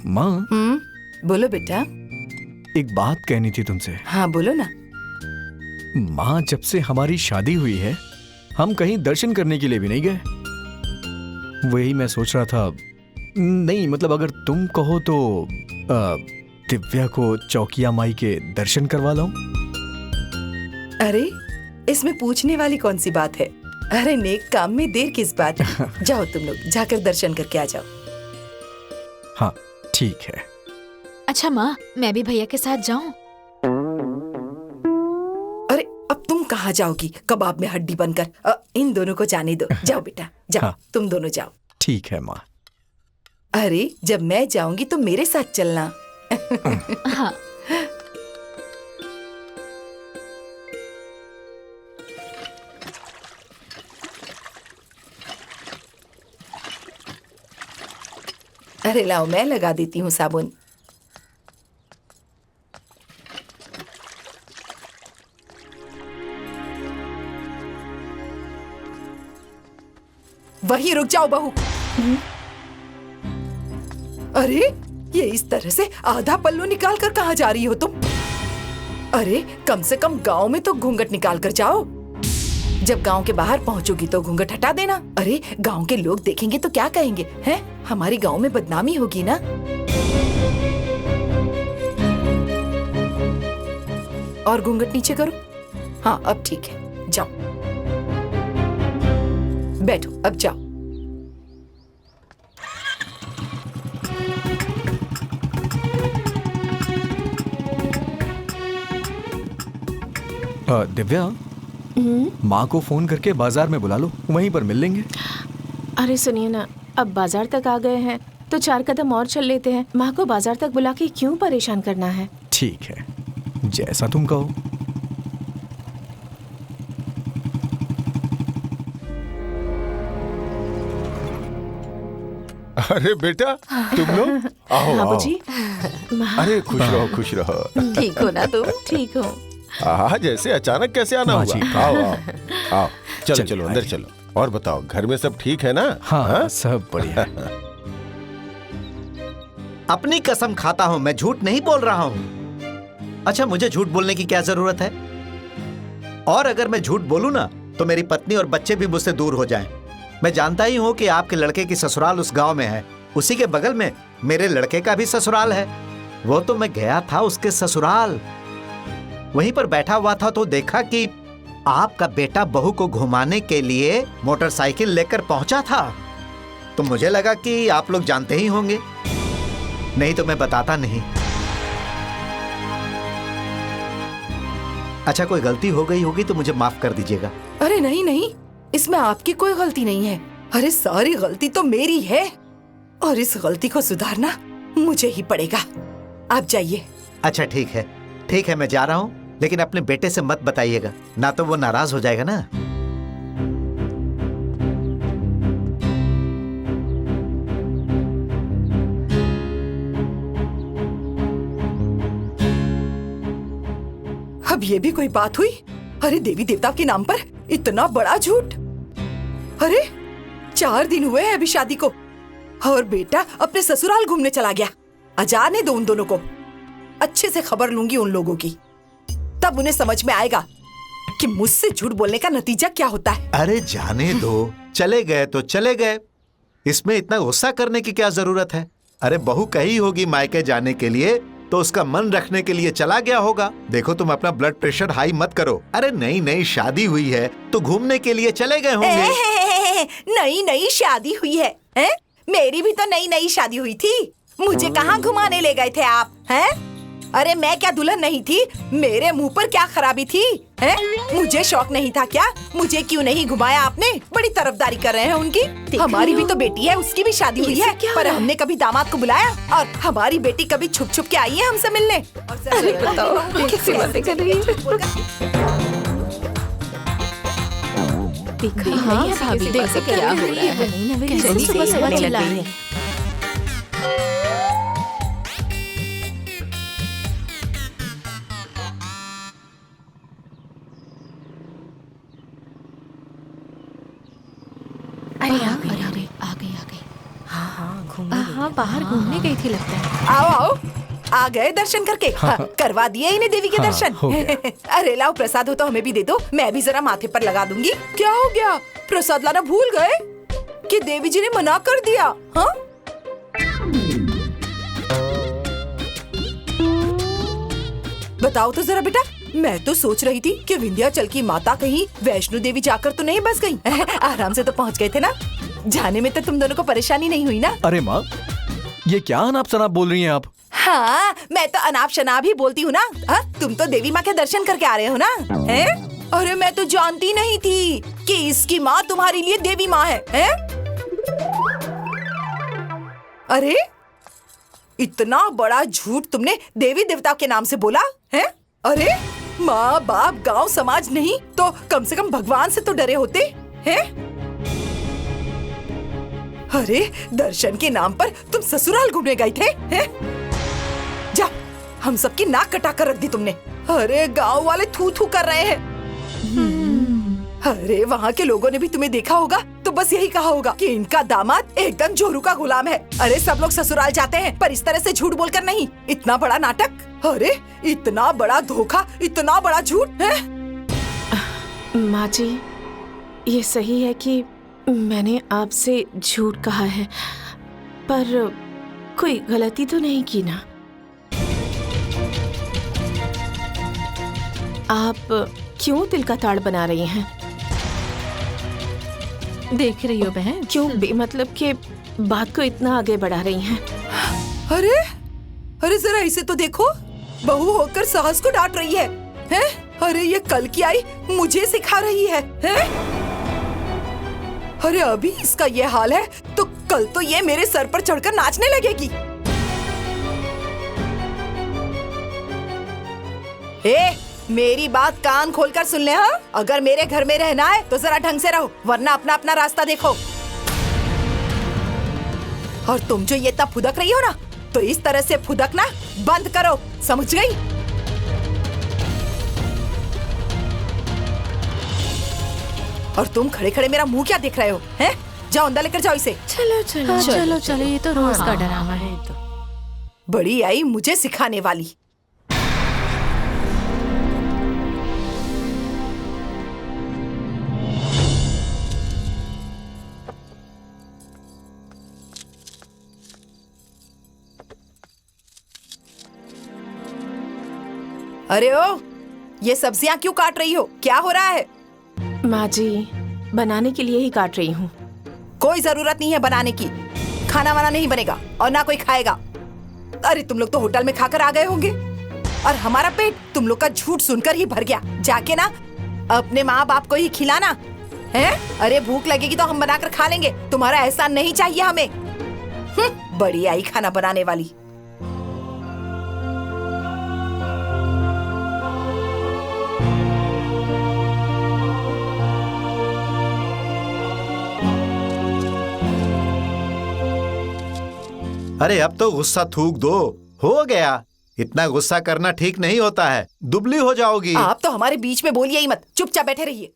माँ, बोलो बेटा। एक बात कहनी थी तुमसे। हाँ बोलो ना। माँ, जब से हमारी शादी हुई है हम कहीं दर्शन करने के लिए भी नहीं गए। वही मैं सोच रहा था, नहीं मतलब अगर तुम कहो तो दिव्या को चौकिया माई के दर्शन करवा लाऊं। अरे इसमें पूछने वाली कौन सी बात है। अरे नेक काम में देर किस बात है। जाओ तुम लोग जाकर दर्शन करके आ जाओ। हाँ ठीक है। अच्छा माँ, मैं भी भैया के साथ जाऊं? अरे अब तुम कहाँ जाओगी कबाब में हड्डी बनकर। इन दोनों को जाने दो। जाओ बेटा जाओ। हाँ। तुम दोनों जाओ। ठीक है माँ। अरे जब मैं जाऊंगी तो मेरे साथ चलना। हाँ। अरे लाओ मैं लगा देती हूँ साबुन। वहीं रुक जाओ बहू। अरे ये इस तरह से आधा पल्लू निकाल कर कहाँ जा रही हो तुम? अरे कम से कम गांव में तो घूंघट निकाल कर जाओ। जब गांव के बाहर पहुंचोगी तो घूंघट हटा देना। अरे गांव के लोग देखेंगे तो क्या कहेंगे हैं? हमारी गांव में बदनामी होगी ना। और घूंघट नीचे करो। हाँ अब ठीक है, जाओ बैठो, अब जाओ। दिव्या, माँ को फोन करके बाजार में बुला लो, वहीं पर मिल लेंगे। अरे सुनिए ना, अब बाजार तक आ गए हैं तो 4 कदम और चल लेते हैं। माँ को बाजार तक बुला के क्यों परेशान करना है? ठीक है, जैसा तुम कहो। अरे बेटा तुम लोग आओ आओ। बाबूजी। अरे खुश रहो खुश रहो। ठीक हो ना तुम? ठीक हो। आज ऐसे अचानक कैसे आना माँ हुआ? जी। आओ आओ आओ, चलो चलिए, चलो अंदर आइए। चलो। और बताओ घर में सब ठीक है ना? हाँ सब बढ़िया है। अपनी कसम खाता हूं, मैं झूठ नहीं बोल रहा हूं। अच्छा मुझे झूठ बोलने की क्या जरूरत है? और अगर मैं झूठ बोलूं ना तो मेरी पत्नी और बच्चे भी मुझसे दूर हो जाएं। मैं जानता ही हूं कि आपके लड़के की ससुराल उस गांव में है। उसी के बगल में मेरे लड़के का भी ससुराल है। वो तो मैं गया था उसके ससुराल, वहीं पर बैठा हुआ था तो देखा कि आपका बेटा बहू को घुमाने के लिए मोटरसाइकिल लेकर पहुंचा था। तो मुझे लगा कि आप लोग जानते ही होंगे, नहीं तो मैं बताता नहीं। अच्छा कोई गलती हो गई होगी तो मुझे माफ कर दीजिएगा। अरे नहीं नहीं, इसमें आपकी कोई गलती नहीं है। अरे सारी गलती तो मेरी है और इस गलती को सुधारना मुझे ही पड़ेगा। आप जाइए। अच्छा ठीक है मैं जा रहा हूँ, लेकिन अपने बेटे से मत बताइएगा, ना तो वो नाराज हो जाएगा ना। अब ये भी कोई बात हुई? अरे देवी देवता के नाम पर इतना बड़ा झूठ। अरे 4 दिन हुए हैं अभी शादी को और बेटा अपने ससुराल घूमने चला गया। जाने दो उन दोनों को, अच्छे से खबर लूंगी उन लोगों की, तब उन्हें समझ में आएगा कि मुझसे झूठ बोलने का नतीजा क्या होता है। अरे जाने दो, चले गए तो चले गए, इसमें इतना गुस्सा करने की क्या जरूरत है? अरे बहू कही होगी मायके जाने के लिए तो उसका मन रखने के लिए चला गया होगा। देखो तुम अपना ब्लड प्रेशर हाई मत करो। अरे नई नई शादी हुई है तो घूमने के लिए चले गए होंगे। नई नई शादी हुई है, हैं? मेरी भी तो नई नई शादी हुई थी। मुझे कहाँ घुमाने ले गए थे आप? हैं? अरे मैं क्या दुल्हन नहीं थी? मेरे मुंह पर क्या खराबी थी? हैं? मुझे शौक नहीं था क्या? मुझे क्यों नहीं घुमाया आपने? बड़ी तरफदारी कर रहे हैं उनकी। हमारी भी तो बेटी है, उसकी भी शादी हुई है, पर हमने कभी दामाद को बुलाया? और हमारी बेटी कभी छुप छुप के आई है हमसे मिलने? अरे बताओ कैसी बातें कर रही है? हाँ भाभी, देखो क्या हो रहा है। कैसे सुबह चिल्ला रही है। अरे आ गई। हाँ बाहर घूमने गई थी लगता है। आओ आओ, आ गए दर्शन करके। हाँ, करवा दिए इन्हें देवी के हाँ, दर्शन। हो गया। अरे लाओ, प्रसाद हो तो हमें भी दे दो, मैं भी जरा माथे पर लगा दूंगी। क्या हो गया, प्रसाद लाना भूल गए कि देवी जी ने मना कर दिया? हाँ, बताओ तो जरा बेटा। मैं तो सोच रही थी कि विंध्याचल की माता कहीं वैष्णो देवी जाकर तो नहीं बस गई। आराम से तो पहुंच गए थे ना, जाने में तो तुम दोनों को परेशानी नहीं हुई ना? अरे माँ, ये क्या अनाप शनाप बोल रही हैं आप? हाँ, मैं तो अनाप शनाप ही बोलती हूँ ना। हाँ, तुम तो देवी माँ के दर्शन करके आ रहे हो ना? हैं? अरे मैं तो जानती नहीं थी कि इसकी माँ तुम्हारे लिए देवी माँ है। हैं? अरे इतना बड़ा झूठ तुमने देवी देवता के नाम से बोला है? अरे माँ बाप गांव समाज नहीं तो कम से कम भगवान से तो डरे होते हैं? अरे दर्शन के नाम पर तुम ससुराल घूमने गए थे? हैं? जा, हम सबकी नाक कटा कर रख दी तुमने। अरे गांव वाले थू थू कर रहे हैं। अरे वहाँ के लोगों ने भी तुम्हें देखा होगा तो बस यही कहा होगा कि इनका दामाद एकदम जोरू का गुलाम है। अरे सब लोग ससुराल जाते हैं पर इस तरह से झूठ बोलकर नहीं। इतना बड़ा नाटक, अरे इतना बड़ा धोखा, इतना बड़ा झूठ है। माँ जी, ये सही है कि मैंने आपसे झूठ कहा है, पर कोई गलती तो नहीं की ना? आप क्यों तिल का ताड़ बना रही हैं? देख रही हो बहन? क्यों बेमतलब के बात को इतना आगे बढ़ा रही हैं? अरे अरे जरा इसे तो देखो, बहू होकर सास को डांट रही है। हैं? अरे ये कल की आई मुझे सिखा रही है। हैं? अरे अभी इसका ये हाल है तो कल तो ये मेरे सर पर चढ़कर नाचने लगेगी। मेरी बात कान खोलकर सुन ले। हाँ, अगर मेरे घर में रहना है तो जरा ढंग से रहो, वरना अपना अपना रास्ता देखो। और तुम जो ये तब फुदक रही हो ना, तो इस तरह से फुदकना बंद करो, समझ गई? और तुम खड़े खड़े मेरा मुंह क्या देख रहे हो? हैं? जाओ अंदर लेकर जाओ इसे। चलो चलो चलो चलो, ये तो रोज का डरावा है। बड़ी आई मुझे सिखाने वाली। अरे ओ, ये सब्जियां क्यों काट रही हो? क्या हो रहा है? माँ जी, बनाने के लिए ही काट रही हूँ। कोई जरूरत नहीं है बनाने की, खाना वाना नहीं बनेगा और ना कोई खाएगा। अरे तुम लोग तो होटल में खाकर आ गए होंगे और हमारा पेट तुम लोग का झूठ सुनकर ही भर गया। जाके ना अपने माँ बाप को ही खिलाना है। अरे भूख लगेगी तो हम बनाकर खा लेंगे, तुम्हारा एहसान नहीं चाहिए हमें। बड़ी आई खाना बनाने वाली। अरे अब तो गुस्सा थूक दो, हो गया। इतना गुस्सा करना ठीक नहीं होता है, दुबली हो जाओगी। आप तो हमारे बीच में बोलिए ही मत, चुपचाप बैठे रहिए।